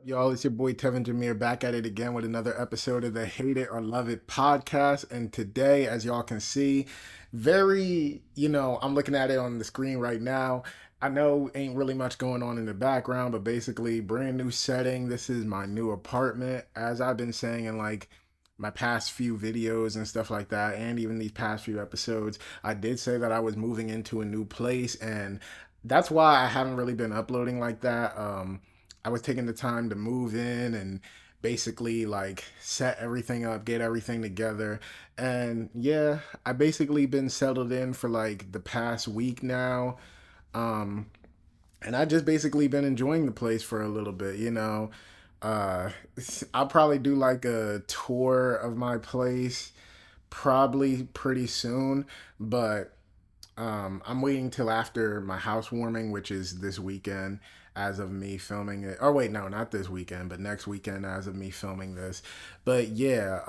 y'all? It's your boy Tevin Jameer back at it again with another episode of the Hate It or Love It podcast. And today, as y'all can see, I'm looking at it on the screen right now. I know ain't really much going on in the background, but basically, brand new setting. This is my new apartment. As I've been saying in like my past few videos and stuff like that, and even these past few episodes, I did say that I was moving into a new place, and that's why I haven't really been uploading like that. I was taking the time to move in and basically like set everything up, get everything together. And yeah, I basically been settled in for like the past week now. Um, and I just basically been enjoying the place for a little bit. Uh, I'll probably do like a tour of my place probably pretty soon, but I'm waiting till after my housewarming, which is this weekend as of me filming it. Or wait, no, not this weekend, but next weekend as of me filming this. But yeah,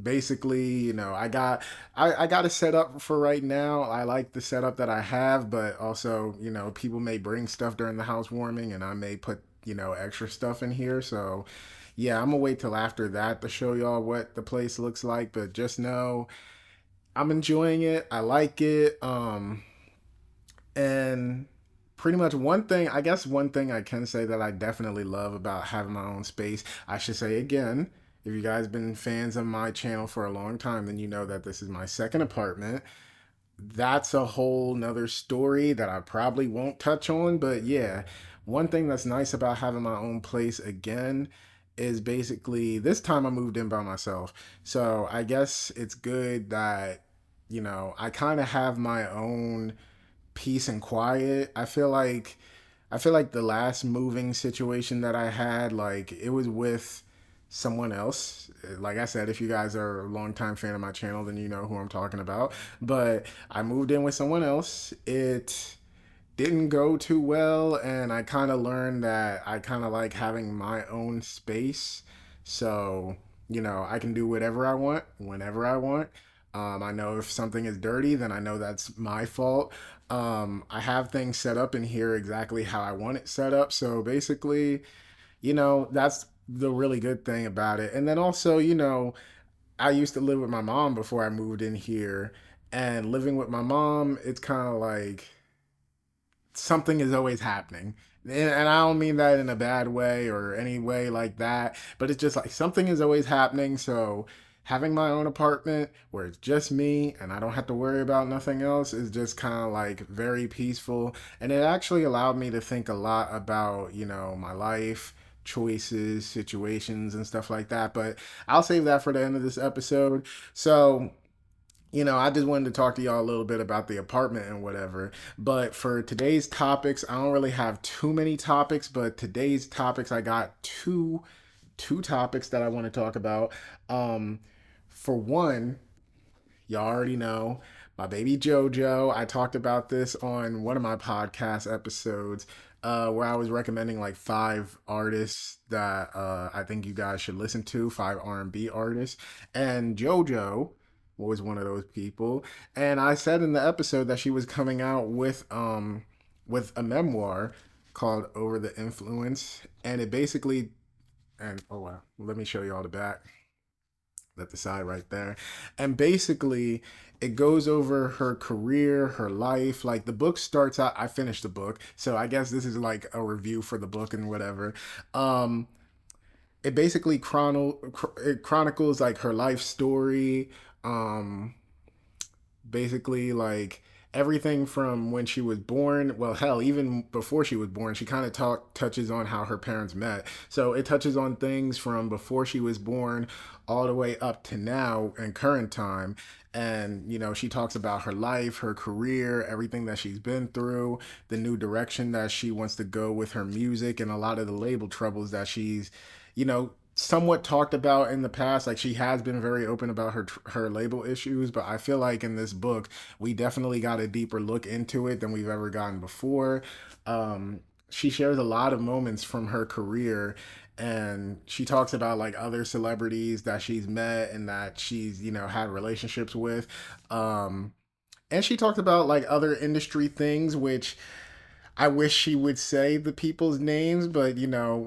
basically, I got a setup for right now. I like the setup that I have, but also, people may bring stuff during the housewarming and I may put, extra stuff in here. So yeah, I'm gonna wait till after that to show y'all what the place looks like. But just know I'm enjoying it. I like it. And pretty much one thing I can say that I definitely love about having my own space, I should say again, if you guys been fans of my channel for a long time, then you know that this is my second apartment. That's a whole nother story that I probably won't touch on, but yeah, one thing that's nice about having my own place again is basically this time I moved in by myself. So I guess it's good that, I kind of have my own peace and quiet. I feel like the last moving situation that I had, like it was with someone else. Like I said, if you guys are a longtime fan of my channel, then you know who I'm talking about. But I moved in with someone else. It didn't go too well, and I kind of learned that I kind of like having my own space. So, I can do whatever I want, whenever I want. I know if something is dirty, then I know that's my fault. I have things set up in here exactly how I want it set up. So basically, that's the really good thing about it. And then also, I used to live with my mom before I moved in here. And living with my mom, it's kind of like something is always happening. And I don't mean that in a bad way or any way like that, but it's just like something is always happening. So having my own apartment where it's just me and I don't have to worry about nothing else is just kind of like very peaceful. And it actually allowed me to think a lot about, my life, choices, situations, and stuff like that. But I'll save that for the end of this episode. So I just wanted to talk to y'all a little bit about the apartment and whatever. But for today's topics, I don't really have too many topics, but today's topics I got two topics that I want to talk about. Um for one, y'all already know my baby JoJo. I talked about this on one of my podcast episodes where I was recommending like five artists that I think you guys should listen to, five R&B artists. And JoJo was one of those people. And I said in the episode that she was coming out with a memoir called Over the Influence. And it basically and oh wow, let me show you all the back. Let the side right there. And basically it goes over her career, her life. Like the book starts out, I finished the book, so I guess this is like a review for the book and whatever. Um it basically it chronicles like her life story. Um Basically like everything from when she was born, well hell, even before she was born, she kind of touches on how her parents met. So it touches on things from before she was born all the way up to now and current time. And she talks about her life, her career, everything that she's been through, the new direction that she wants to go with her music, and a lot of the label troubles that she's somewhat talked about in the past. Like she has been very open about her label issues, but I feel like in this book we definitely got a deeper look into it than we've ever gotten before. She shares a lot of moments from her career, and she talks about like other celebrities that she's met and that she's had relationships with. And she talked about like other industry things, which I wish she would say the people's names, but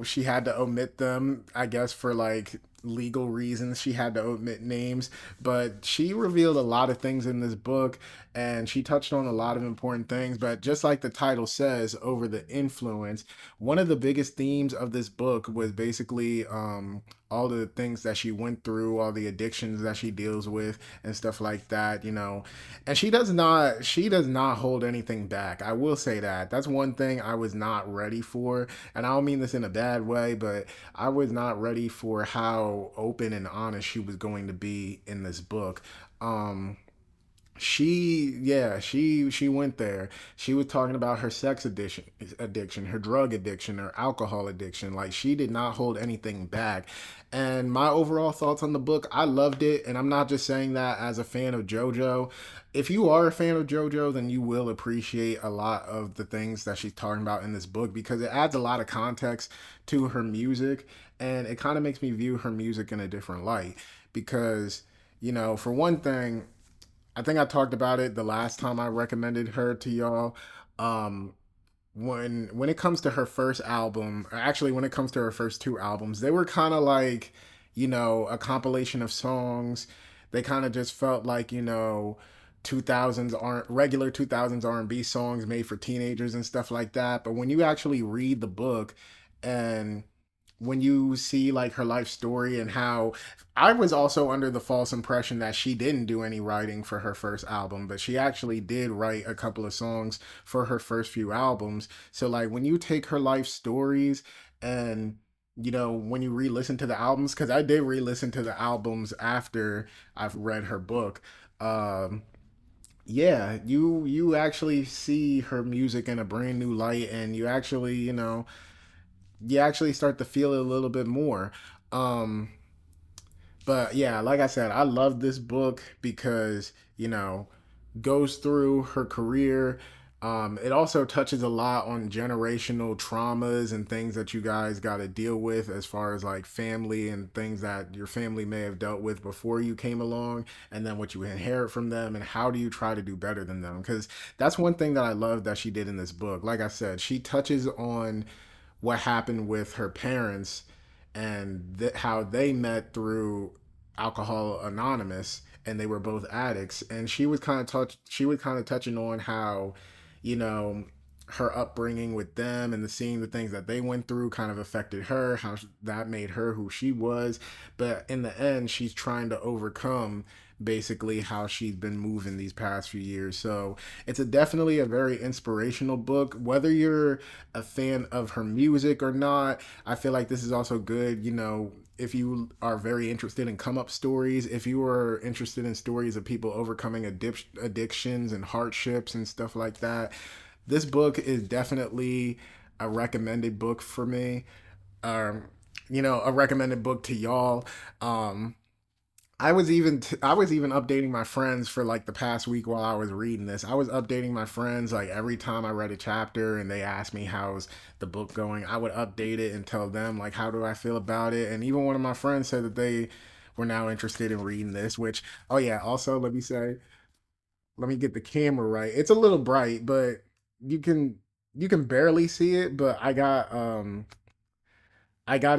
she had to omit them, I guess, for like legal reasons. She had to omit names, but she revealed a lot of things in this book and she touched on a lot of important things. But just like the title says, Over the Influence, one of the biggest themes of this book was basically all the things that she went through, all the addictions that she deals with and stuff like that. And she does not hold anything back. I will say that. That's one thing I was not ready for. And I don't mean this in a bad way, but I was not ready for how open and honest she was going to be in this book. Um she went there. She was talking about her sex addiction, her drug addiction, her alcohol addiction. Like, she did not hold anything back. And my overall thoughts on the book, I loved it, and I'm not just saying that as a fan of JoJo. If you are a fan of JoJo, then you will appreciate a lot of the things that she's talking about in this book, because it adds a lot of context to her music, and it kind of makes me view her music in a different light. Because, for one thing, I think I talked about it the last time I recommended her to y'all. Um, when it comes to her first album, or actually when it comes to her first two albums, they were kind of like, a compilation of songs. They kind of just felt like, 2000s aren't regular 2000s R&B songs made for teenagers and stuff like that. But when you actually read the book and when you see like her life story and how I was also under the false impression that she didn't do any writing for her first album, but she actually did write a couple of songs for her first few albums. So like when you take her life stories and when you re-listen to the albums, because I did re-listen to the albums after I've read her book. um yeah, you actually see her music in a brand new light, and you actually start to feel it a little bit more. Um, but yeah, like I said, I love this book because, goes through her career. It also touches a lot on generational traumas and things that you guys got to deal with as far as like family and things that your family may have dealt with before you came along, and then what you inherit from them, and how do you try to do better than them. Because that's one thing that I love that she did in this book. Like I said, she touches on what happened with her parents and how they met through Alcohol Anonymous, and they were both addicts. And she was kind of touching on how, you know, her upbringing with them and seeing the things that they went through kind of affected her, how that made her who she was. But in the end, she's trying to overcome basically how she's been moving these past few years. So it's definitely a very inspirational book. Whether you're a fan of her music or not, I feel like this is also good, if you are very interested in come up stories, if you are interested in stories of people overcoming addictions and hardships and stuff like that, this book is definitely a recommended book for me. Um, a recommended book to y'all. Um, I was even updating my friends for like the past week while I was reading this. I was updating my friends like every time I read a chapter and they asked me how's the book going. I would update it and tell them like how do I feel about it. And even one of my friends said that they were now interested in reading this, which, oh yeah, also let me get the camera right. It's a little bright, but you can you can barely see it, but I got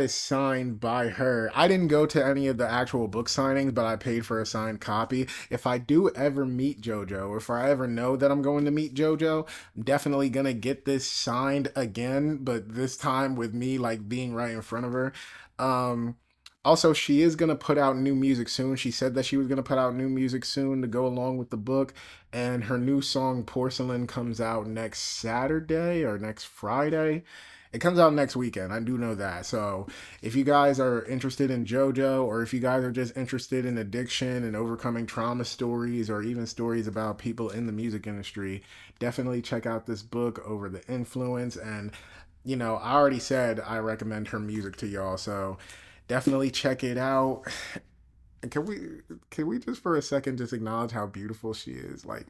it signed by her. I didn't go to any of the actual book signings, but I paid for a signed copy. If I do ever meet JoJo, or if I ever know that I'm going to meet JoJo, I'm definitely gonna get this signed again, but this time with me like being right in front of her. Um, Also, she is gonna put out new music soon. She said that she was gonna put out new music soon to go along with the book, and her new song Porcelain comes out next Saturday or next Friday. It comes out next weekend. I do know that. So if you guys are interested in JoJo, or if you guys are just interested in addiction and overcoming trauma stories, or even stories about people in the music industry, definitely check out this book, Over the Influence. And, I already said I recommend her music to y'all. So definitely check it out. And can we just for a second just acknowledge how beautiful she is? Like,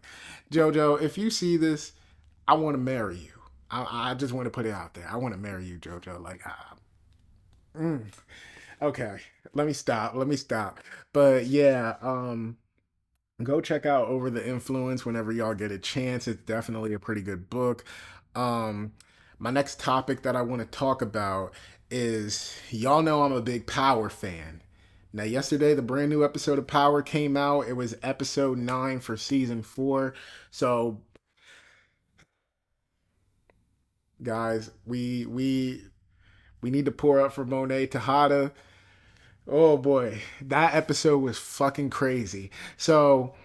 JoJo, if you see this, I want to marry you. I just want to put it out there. I want to marry you, JoJo. Like, mm. Okay, let me stop. Let me stop. But yeah, go check out Over the Influence whenever y'all get a chance. It's definitely a pretty good book. Um, my next topic that I want to talk about is y'all know I'm a big Power fan. Now, yesterday, the brand new episode of Power came out. It was episode 9 for season 4. So, guys, we need to pour up for Monet Tejada. Oh boy, that episode was fucking crazy. So,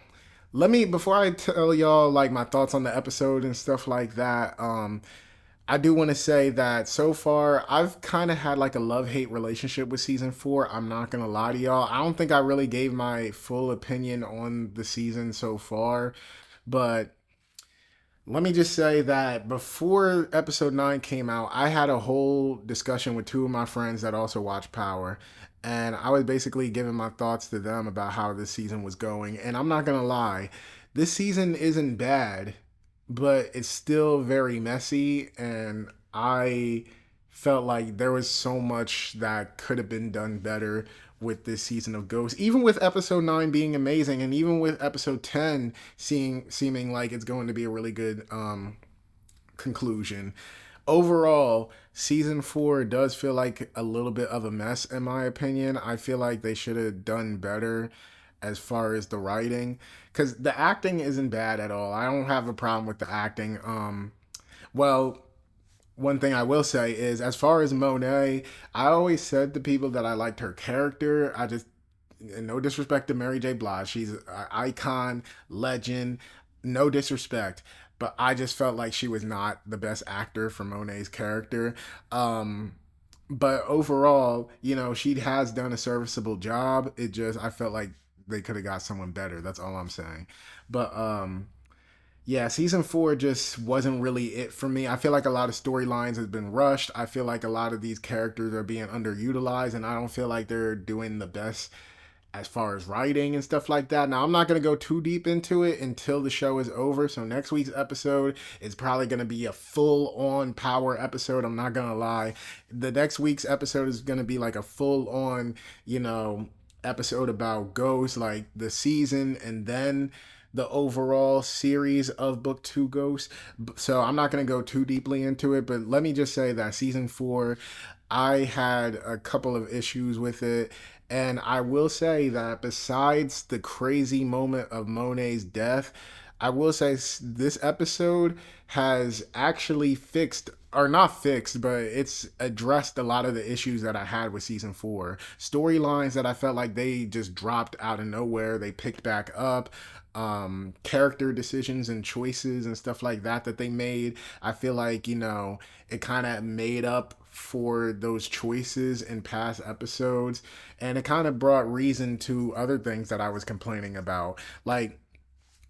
let me before I tell y'all like my thoughts on the episode and stuff like that. I do want to say that so far I've kind of had like a love-hate relationship with season 4. I'm not going to lie to y'all. I don't think I really gave my full opinion on the season so far, but let me just say that before episode 9 came out, I had a whole discussion with two of my friends that also watch Power. And I was basically giving my thoughts to them about how this season was going. And I'm not going to lie, this season isn't bad, but it's still very messy. And I felt like there was so much that could have been done better with this season of Ghost. Even with episode 9 being amazing, and even with episode 10 seeming like it's going to be a really good conclusion. Overall, season 4 does feel like a little bit of a mess, in my opinion. I feel like they should have done better as far as the writing, because the acting isn't bad at all. I don't have a problem with the acting. Well, one thing I will say is, as far as Monet, I always said to people that I liked her character. I just, no disrespect to Mary J. Blige, she's an icon, legend. No disrespect, but I just felt like she was not the best actor for Monet's character. Um, but overall, she has done a serviceable job. It just I felt like they could have got someone better. That's all I'm saying. But yeah, season 4 just wasn't really it for me. I feel like a lot of storylines has been rushed. I feel like a lot of these characters are being underutilized, and I don't feel like they're doing the best as far as writing and stuff like that. Now, I'm not going to go too deep into it until the show is over. So, next week's episode is probably going to be a full on Power episode. I'm not going to lie. The next week's episode is going to be like a full on, episode about Ghost, like the season and then the overall series of book 2 Ghost. So I'm not going to go too deeply into it, but let me just say that season 4, I had a couple of issues with it. And I will say that besides the crazy moment of Monet's death, I will say this episode has actually fixed, or not fixed, but it's addressed a lot of the issues that I had with season 4. Storylines that I felt like they just dropped out of nowhere, they picked back up. Character decisions and choices and stuff like that they made, I feel like, it kind of made up for those choices in past episodes, and it kind of brought reason to other things that I was complaining about. Like,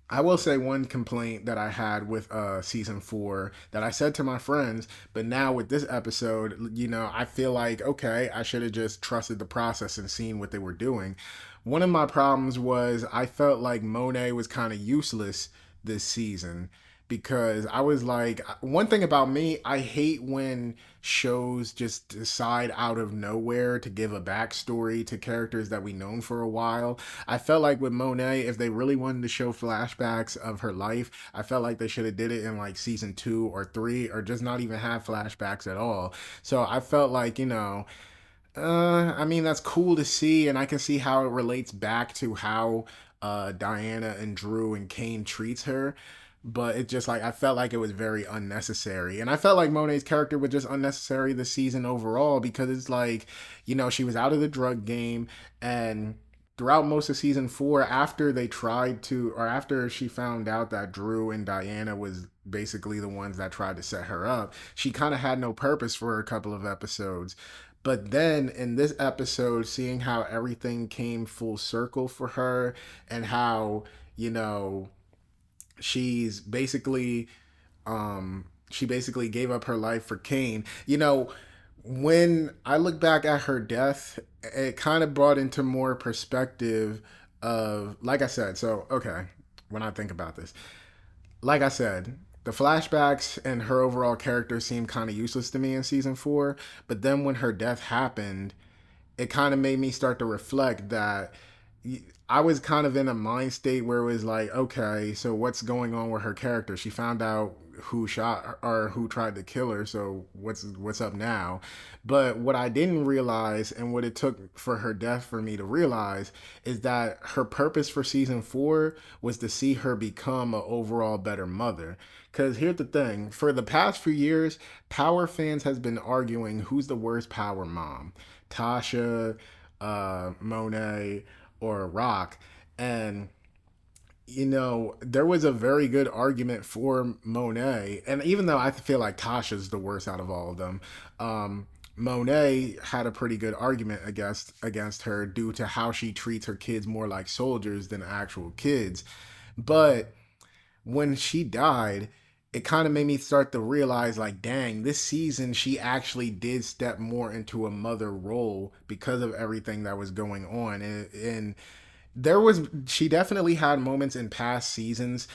I will say one complaint that I had with season 4 that I said to my friends, but now with this episode, I feel like, okay, I should have just trusted the process and seen what they were doing. One of my problems was I felt like Monet was kind of useless this season, because I was like, one thing about me, I hate when shows just decide out of nowhere to give a backstory to characters that we known for a while. I felt like with Monet, if they really wanted to show flashbacks of her life, I felt like they should have did it in like season 2 or 3, or just not even have flashbacks at all. So I felt like, I mean, that's cool to see, and I can see how it relates back to how Diana and Drew and Kane treats her. But it just like I felt like it was very unnecessary, and I felt like Monet's character was just unnecessary this season overall, because it's like, she was out of the drug game, and throughout most of season 4, after they tried to, or after she found out that Drew and Diana was basically the ones that tried to set her up, she kind of had no purpose for a couple of episodes. But then in this episode, seeing how everything came full circle for her, and how, she's basically she basically gave up her life for Kane. When I look back at her death, it kind of brought into more perspective of, like I said, so okay, when I think about this, like I said, the flashbacks and her overall character seemed kind of useless to me in season 4, but then when her death happened, it kind of made me start to reflect that I was kind of in a mind state where it was like, okay, so what's going on with her character? She found out who shot her, or who tried to kill her. So what's up now? But what I didn't realize, and what it took for her death for me to realize, is that her purpose for season 4 was to see her become a overall better mother. Because here's the thing: for the past few years, Power fans has been arguing who's the worst Power mom, Tasha, Monet, or Rock, and there was a very good argument for Monet, and even though I feel like Tasha's the worst out of all of them, Monet had a pretty good argument against her due to how she treats her kids more like soldiers than actual kids. But when she died, it kind of made me start to realize, like, dang, this season she actually did step more into a mother role because of everything that was going on, and she definitely had moments in past seasons.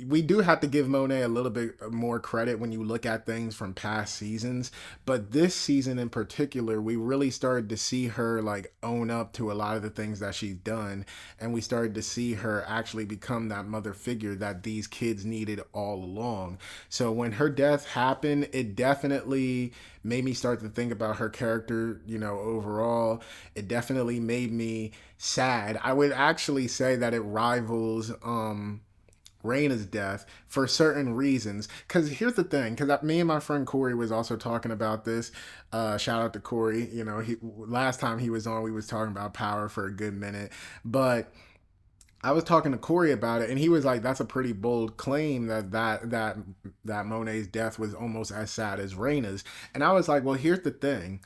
We do have to give Monet a little bit more credit when you look at things from past seasons, but this season in particular, we really started to see her like own up to a lot of the things that she's done, and we started to see her actually become that mother figure that these kids needed all along. So when her death happened, it definitely made me start to think about her character, overall. It definitely made me sad. I would actually say that it rivals Raina's death for certain reasons. Because here's the thing: because me and my friend Corey was also talking about this. Shout out to Corey. Last time he was on, we was talking about Power for a good minute, but I was talking to Corey about it, and he was like, "That's a pretty bold claim that Monet's death was almost as sad as Raina's." And I was like, "Well, here's the thing.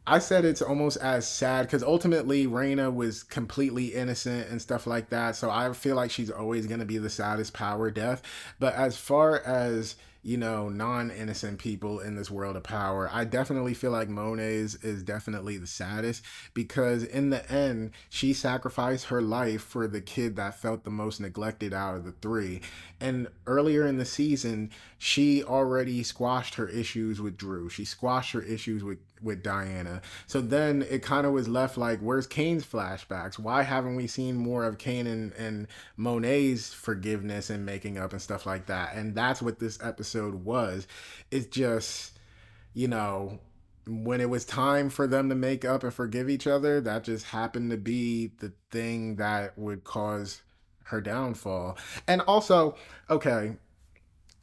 I said it's almost as sad because ultimately Raina was completely innocent and stuff like that. So I feel like she's always going to be the saddest Power death. But as far as, non-innocent people in this world of Power, I definitely feel like Monet's is definitely the saddest because in the end, she sacrificed her life for the kid that felt the most neglected out of the three. And earlier in the season, she already squashed her issues with Drew. She squashed her issues with Diana. So then it kind of was left like, where's Kane's flashbacks? Why haven't we seen more of Kane and Monet's forgiveness and making up and stuff like that? And that's what this episode was. It's just, when it was time for them to make up and forgive each other, that just happened to be the thing that would cause her downfall. And also, okay,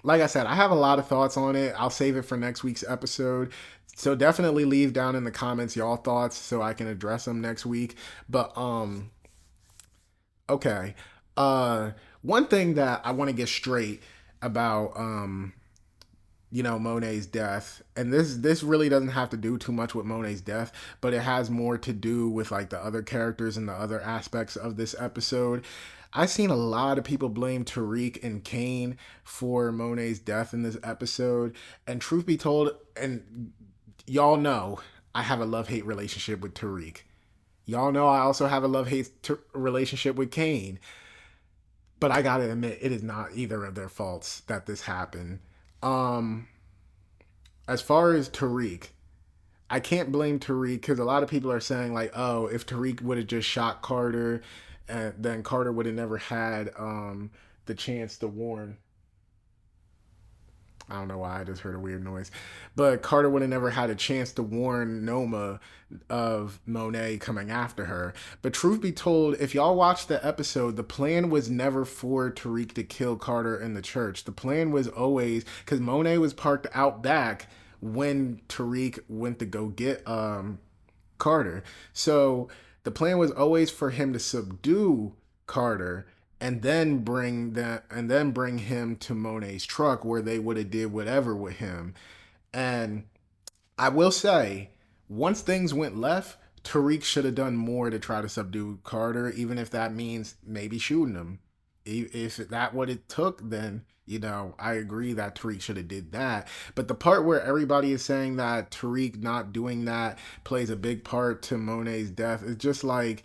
like I said, I have a lot of thoughts on it. I'll save it for next week's episode. So definitely leave down in the comments y'all thoughts so I can address them next week. But okay. Uh One thing that I want to get straight about Monet's death, and this really doesn't have to do too much with Monet's death, but it has more to do with like the other characters and the other aspects of this episode. I've seen a lot of people blame Tariq and Kane for Monet's death in this episode, and truth be told, and y'all know I have a love-hate relationship with Tariq. Y'all know I also have a love-hate relationship with Kane. But I gotta admit, it is not either of their faults that this happened. Um, as far as Tariq, I can't blame Tariq because a lot of people are saying like, oh, if Tariq would have just shot Carter, then Carter would have never had the chance to warn. I don't know why I just heard a weird noise, but Carter would have never had a chance to warn Noma of Monet coming after her. But truth be told, if y'all watched the episode, the plan was never for Tariq to kill Carter in the church. The plan was always because Monet was parked out back when Tariq went to go get Carter. So the plan was always for him to subdue Carter and then bring him to Monet's truck where they would have did whatever with him. And I will say, once things went left, Tariq should have done more to try to subdue Carter, even if that means maybe shooting him. If that what it took, then I agree that Tariq should have did that. But the part where everybody is saying that Tariq not doing that plays a big part to Monet's death is just like,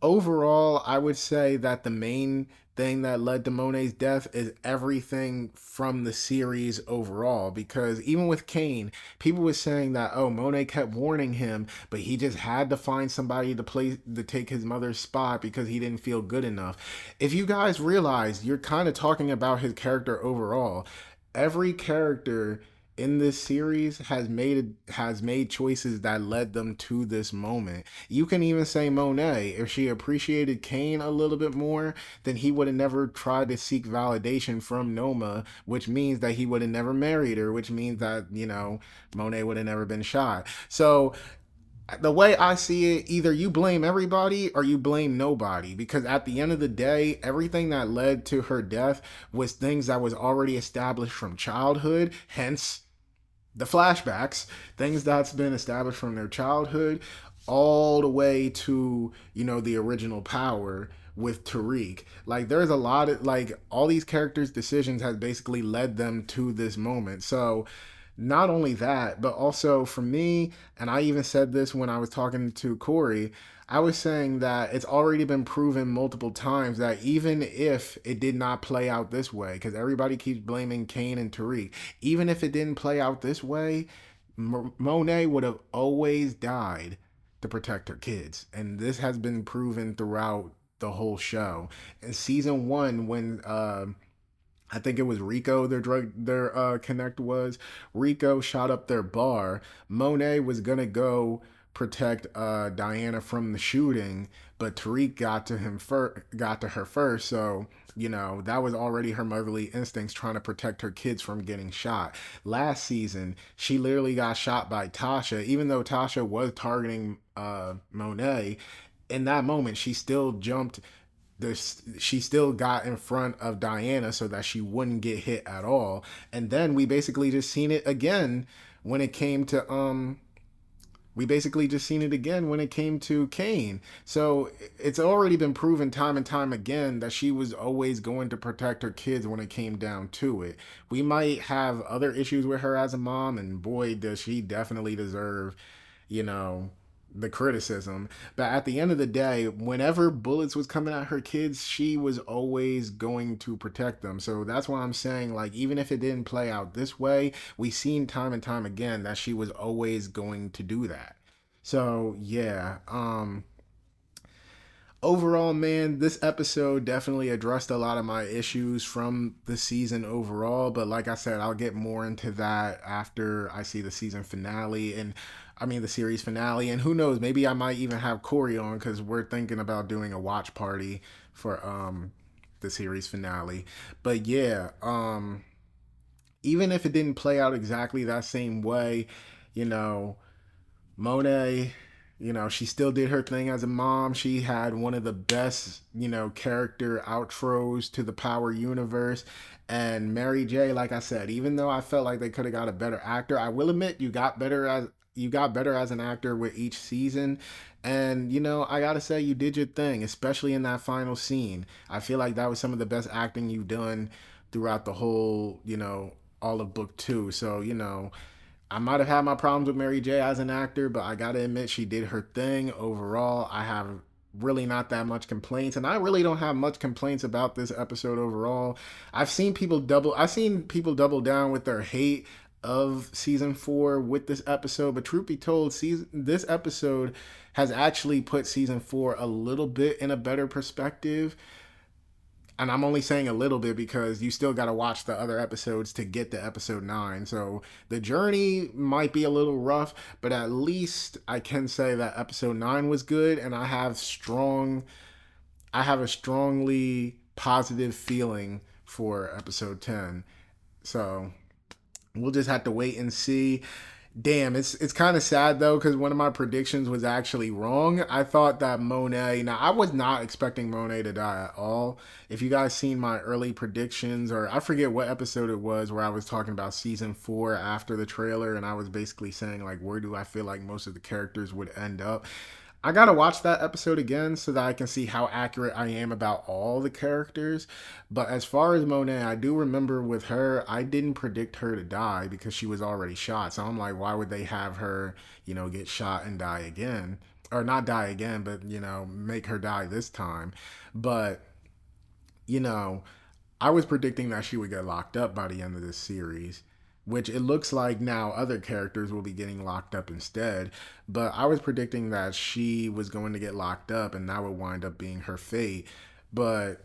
overall, I would say that the main thing that led to Monet's death is everything from the series overall. Because even with Kane, people were saying that, oh, Monet kept warning him, but he just had to find somebody to take his mother's spot because he didn't feel good enough. If you guys realize, you're kind of talking about his character overall. every character in this series has made choices that led them to this moment. You can even say Monet, if she appreciated Kane a little bit more, then he would have never tried to seek validation from Noma, which means that he would have never married her, which means that, Monet would have never been shot. So the way I see it, either you blame everybody or you blame nobody. Because at the end of the day, everything that led to her death was things that was already established from childhood, hence the flashbacks, things that's been established from their childhood all the way to, the original power with Tariq. Like there's a lot of all these characters' decisions has basically led them to this moment. So not only that, but also for me, and I even said this when I was talking to Corey, I was saying that it's already been proven multiple times that even if it did not play out this way, because everybody keeps blaming Kane and Tariq, even if it didn't play out this way, Monet would have always died to protect her kids. And this has been proven throughout the whole show. In season one, when I think it was Rico, their connect was. Rico shot up their bar. Monet was gonna go protect Diana from the shooting, but Tariq got to her first. So that was already her motherly instincts trying to protect her kids from getting shot. Last season, she literally got shot by Tasha, even though Tasha was targeting Monet. In that moment, she still jumped she still got in front of Diana so that she wouldn't get hit at all. And then we basically just seen it again when it came to Kane. So it's already been proven time and time again that she was always going to protect her kids when it came down to it. We might have other issues with her as a mom, and boy, does she definitely deserve, the criticism. But at the end of the day, whenever bullets was coming at her kids, she was always going to protect them. So that's why I'm saying, even if it didn't play out this way, we've seen time and time again that she was always going to do that. So yeah, overall, man, this episode definitely addressed a lot of my issues from the season overall. But like I said, I'll get more into that after I see the season finale, and the series finale. And who knows, maybe I might even have Corey on, because we're thinking about doing a watch party for the series finale. But yeah, even if it didn't play out exactly that same way, Monet, she still did her thing as a mom. She had one of the best, character outros to the Power universe. And Mary J, like I said, even though I felt like they could have got a better actor, I will admit you got better as an actor with each season. And, I gotta say, you did your thing, especially in that final scene. I feel like that was some of the best acting you've done throughout the whole, all of book two. So, I might have had my problems with Mary J as an actor, but I gotta admit she did her thing. Overall, I have really not that much complaints, and I really don't have much complaints about this episode overall. I've seen people double down with their hate of season 4 with this episode, but truth be told, this episode has actually put season 4 a little bit in a better perspective. And I'm only saying a little bit because you still got to watch the other episodes to get to episode 9. So the journey might be a little rough, but at least I can say that episode 9 was good, and I have a strongly positive feeling for episode 10. So we'll just have to wait and see. Damn, it's kind of sad though, because one of my predictions was actually wrong. I thought that Monet, now I was not expecting Monet to die at all. If you guys seen my early predictions, or I forget what episode it was where I was talking about season 4 after the trailer, and I was basically saying where do I feel like most of the characters would end up. I gotta watch that episode again so that I can see how accurate I am about all the characters. But as far as Monet, I do remember with her, I didn't predict her to die because she was already shot. So I'm like, why would they have her, get shot and die again? Or not die again, but, make her die this time. But, I was predicting that she would get locked up by the end of this series, which it looks like now other characters will be getting locked up instead. But I was predicting that she was going to get locked up and that would wind up being her fate. But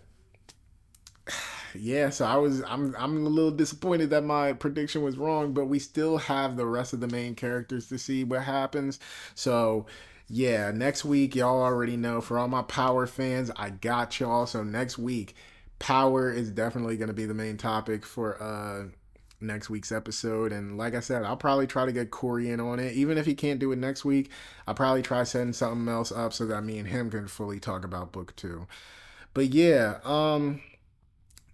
Yeah, so I'm a little disappointed that my prediction was wrong, but we still have the rest of the main characters to see what happens. So yeah, next week y'all already know, for all my Power fans, I got y'all. So next week, Power is definitely going to be the main topic for next week's episode. And like I said, I'll probably try to get Corey in on it. Even if he can't do it next week, I'll probably try setting something else up so that me and him can fully talk about book 2. But yeah,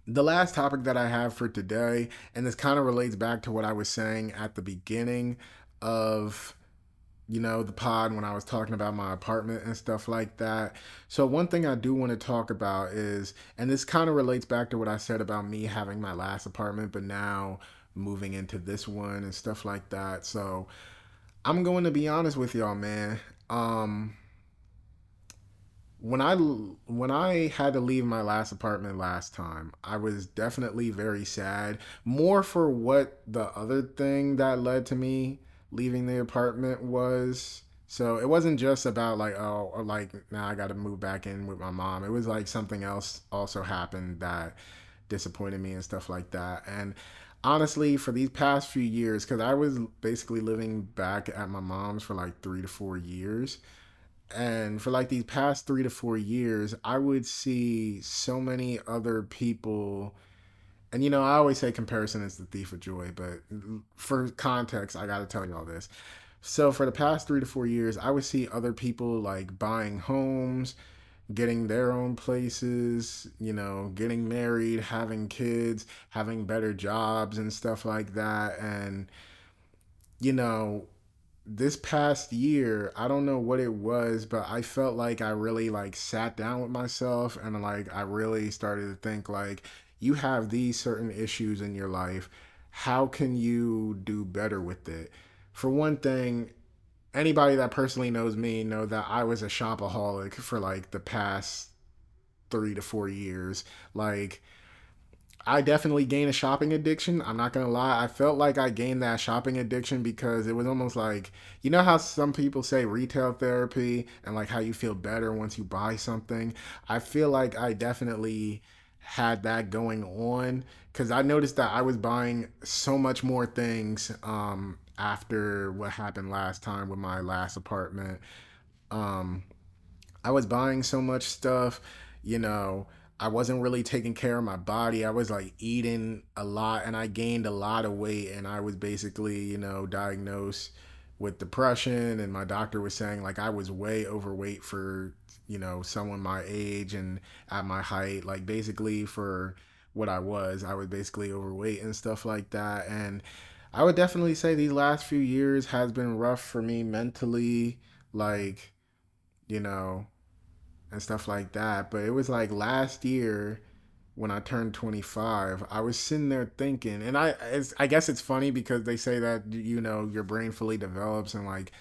the last topic that I have for today, and this kind of relates back to what I was saying at the beginning of, the pod when I was talking about my apartment and stuff like that. So, one thing I do want to talk about is, and this kind of relates back to what I said about me having my last apartment, but now moving into this one and stuff like that. So, I'm going to be honest with y'all, man. Um, when I had to leave my last apartment last time, I was definitely very sad. More for what the other thing that led to me leaving the apartment was. So it wasn't just about like, oh, or like now I got to move back in with my mom. It was like something else also happened that disappointed me and stuff like that. And honestly, for these past few years, because I was basically living back at my mom's for like 3 to 4 years, and for like these past 3 to 4 years, I would see so many other people. And I always say comparison is the thief of joy, but for context, I got to tell you all this. So for the past 3 to 4 years, I would see other people like buying homes, getting their own places, getting married, having kids, having better jobs and stuff like that. And, you know, this past year, I don't know what it was, but I felt like I really like sat down with myself and like I really started to think like, you have these certain issues in your life. How can you do better with it? For one thing, anybody that personally knows me know that I was a shopaholic for like the past 3 to 4 years. Like, I definitely gained a shopping addiction. I'm not gonna lie. I felt like I gained that shopping addiction because it was almost like, how some people say retail therapy and like how you feel better once you buy something. I feel like I definitely had that going on because I noticed that I was buying so much more things after what happened last time with my last apartment. Um, I was buying so much stuff, you know, I wasn't really taking care of my body. I was like eating a lot and I gained a lot of weight and I was basically, diagnosed with depression and my doctor was saying like I was way overweight for, someone my age and at my height, like basically for what I was basically overweight and stuff like that. And I would definitely say these last few years has been rough for me mentally, like, you know, and stuff like that. But it was like last year when I turned 25, I was sitting there thinking, and I guess it's funny because they say that your brain fully develops and like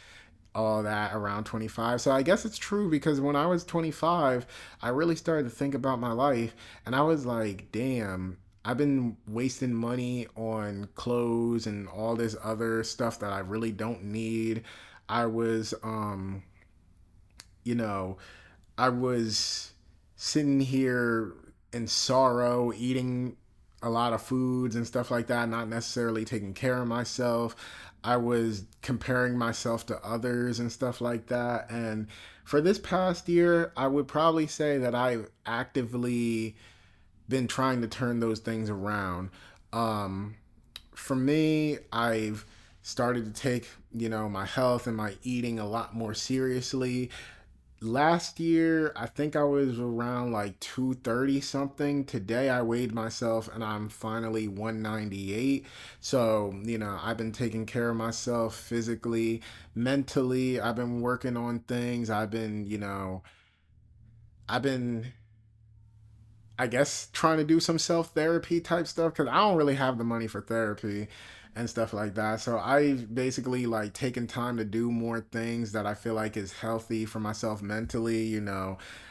all that around 25. So I guess it's true because when I was 25, I really started to think about my life, and I was like, damn. I've been wasting money on clothes and all this other stuff that I really don't need. I was you know, I was sitting here in sorrow, eating a lot of foods and stuff like that, not necessarily taking care of myself. I was comparing myself to others and stuff like that. And for this past year, I would probably say that I've actively been trying to turn those things around. Um, for me, I've started to take, my health and my eating a lot more seriously. Last year, I think I was around like 230 something. Today, I weighed myself and I'm finally 198. So, I've been taking care of myself physically, mentally. I've been working on things. I've been I guess trying to do some self therapy type stuff because I don't really have the money for therapy and stuff like that. So I've basically like taken time to do more things that I feel like is healthy for myself mentally.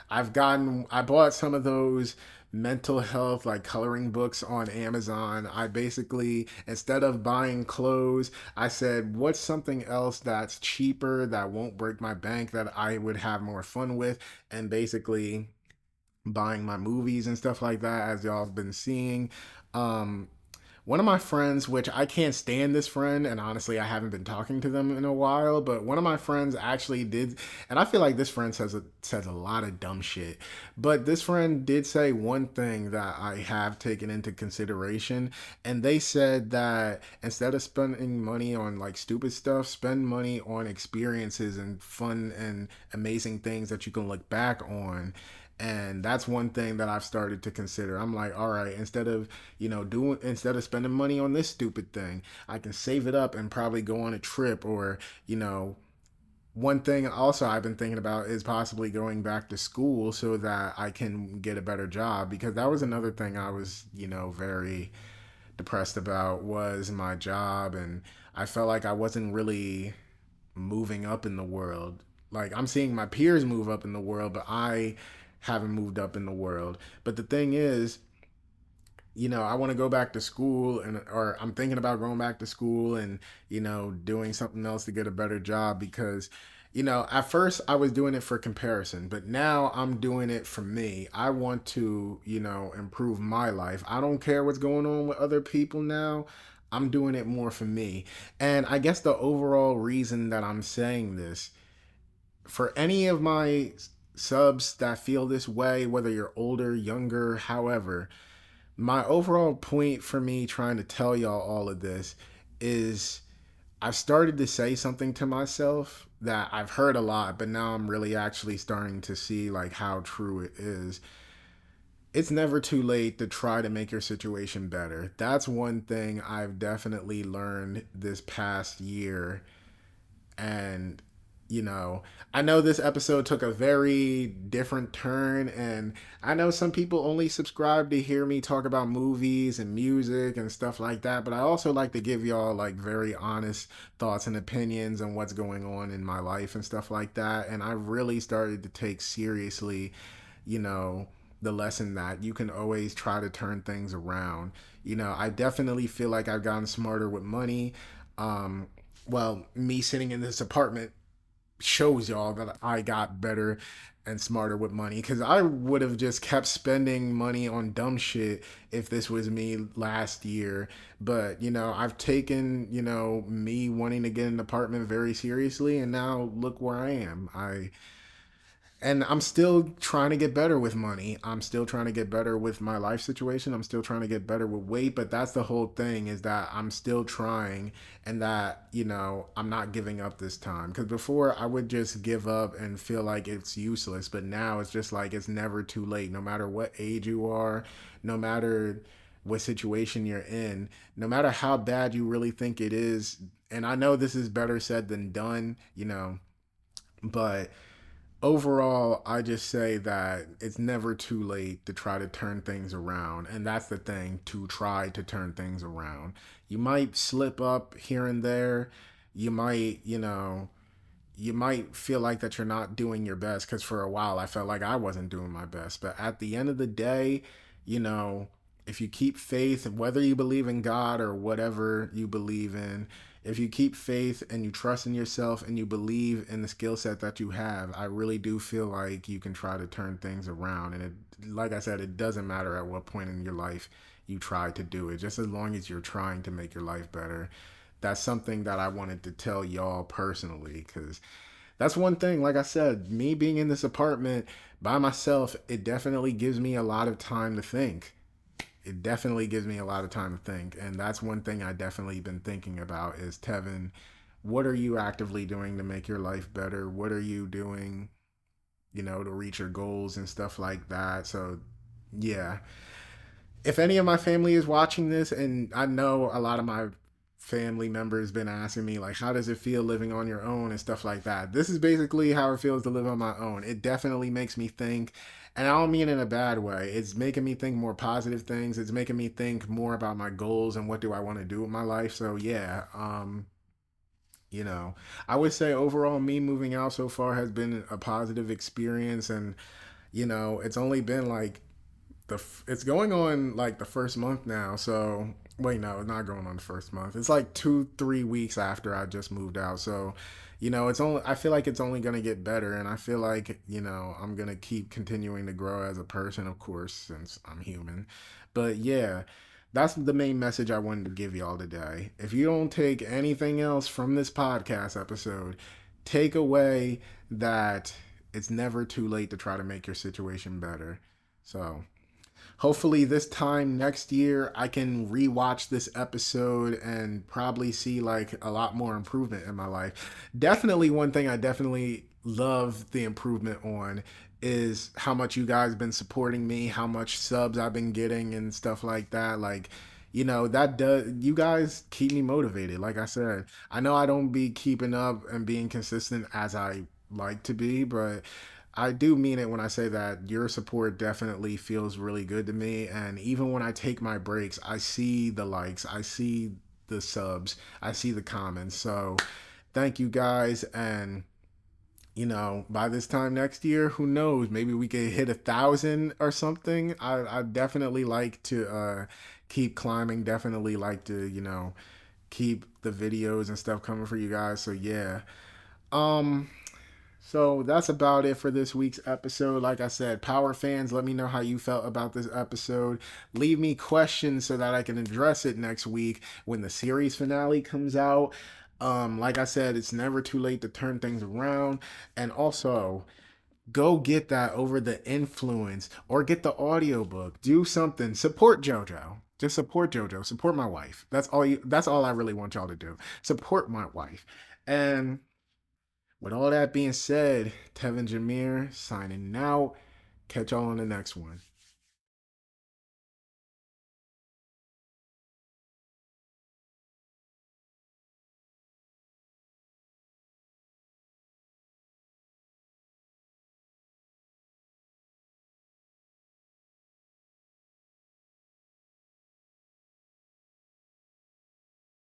I bought some of those mental health like coloring books on Amazon. I basically, instead of buying clothes, I said, what's something else that's cheaper that won't break my bank that I would have more fun with? And basically, buying my movies and stuff like that, as y'all have been seeing. Um, one of my friends, which I can't stand this friend, and honestly, I haven't been talking to them in a while, but one of my friends actually did, and I feel like this friend says a lot of dumb shit. But this friend did say one thing that I have taken into consideration, and they said that instead of spending money on like stupid stuff, spend money on experiences and fun and amazing things that you can look back on. And that's one thing that I've started to consider. I'm like, all right, instead of spending money on this stupid thing, I can save it up and probably go on a trip. Or, you know, one thing also I've been thinking about is possibly going back to school so that I can get a better job, because that was another thing I was, very depressed about, was my job. And I felt like I wasn't really moving up in the world. Like, I'm seeing my peers move up in the world, but I haven't moved up in the world. But the thing is, I want to go back to school, or I'm thinking about going back to school and, doing something else to get a better job, because at first I was doing it for comparison, but now I'm doing it for me. I want to, improve my life. I don't care what's going on with other people now. I'm doing it more for me. And I guess the overall reason that I'm saying this, for any of my subs that feel this way, whether you're older, younger, however, my overall point for me trying to tell y'all all of this is, I've started to say something to myself that I've heard a lot, but now I'm really actually starting to see like how true it is. It's never too late to try to make your situation better. That's one thing I've definitely learned this past year. And you know I know this episode took a very different turn, and I know some people only subscribe to hear me talk about movies and music and stuff like that, but I also like to give y'all like very honest thoughts and opinions on what's going on in my life and stuff like that. And I really started to take seriously, you know the lesson that you can always try to turn things around. I definitely feel like I've gotten smarter with money. um me sitting in this apartment shows y'all that I got better and smarter with money, because I would have just kept spending money on dumb shit if this was me last year. But I've taken me wanting to get an apartment very seriously, and now look where I am. I'm still trying to get better with money. I'm still trying to get better with my life situation. I'm still trying to get better with weight. But that's the whole thing, is that I'm still trying, and that, I'm not giving up this time. Because before I would just give up and feel like it's useless. But now it's just like it's never too late. No matter what age you are, no matter what situation you're in, no matter how bad you really think it is. And I know this is better said than done, but overall, I just say that it's never too late to try to turn things around. And that's the thing, to try to turn things around. You might slip up here and there. You might, you might feel like that you're not doing your best, because for a while I felt like I wasn't doing my best. But at the end of the day, you know, if you keep faith, whether you believe in God or whatever you believe in, if you keep faith and you trust in yourself and you believe in the skill set that you have, I really do feel like you can try to turn things around. And like I said, it doesn't matter at what point in your life you try to do it, just as long as you're trying to make your life better. That's something that I wanted to tell y'all personally, because that's one thing. Like I said, me being in this apartment by myself, it definitely gives me a lot of time to think. It definitely gives me a lot of time to think. And that's one thing I definitely been thinking about is, Tevin, what are you actively doing to make your life better? What are you doing, to reach your goals and stuff like that? So, yeah. If any of my family is watching this, and I know a lot of my family members been asking me like, how does it feel living on your own and stuff like that, this is basically how it feels to live on my own. It definitely makes me think, and I don't mean in a bad way. It's making me think more positive things. It's making me think more about my goals and what do I want to do with my life. So yeah, you know I would say overall, me moving out so far has been a positive experience. And it's only been like it's going on like the first month now. So wait, no, it's not going on the first month. It's like 2 3 weeks after I just moved out. So it's only, I feel like it's only gonna get better, and I feel like I'm gonna keep continuing to grow as a person, of course, since I'm human. But yeah, that's the main message I wanted to give y'all today. If you don't take anything else from this podcast episode, take away that it's never too late to try to make your situation better. So hopefully this time next year I can rewatch this episode and probably see like a lot more improvement in my life. Definitely one thing I definitely love the improvement on is how much you guys been supporting me, how much subs I've been getting and stuff like that. Like, that does, you guys keep me motivated. Like I said, I know I don't be keeping up and being consistent as I like to be, but I do mean it when I say that your support definitely feels really good to me. And even when I take my breaks, I see the likes, I see the subs, I see the comments. So thank you guys. And, by this time next year, who knows? Maybe we could hit 1,000 or something. I definitely like to keep climbing, definitely like to, keep the videos and stuff coming for you guys. So yeah. Um, so that's about it for this week's episode. Like I said, Power fans, let me know how you felt about this episode. Leave me questions so that I can address it next week when the series finale comes out. Like I said, it's never too late to turn things around. And also, go get that Over the Influence or get the audiobook. Do something. Support JoJo. Just support JoJo. Support my wife. That's all I really want y'all to do. Support my wife. And with all that being said, Tevin Jameer signing out. Catch y'all on the next one.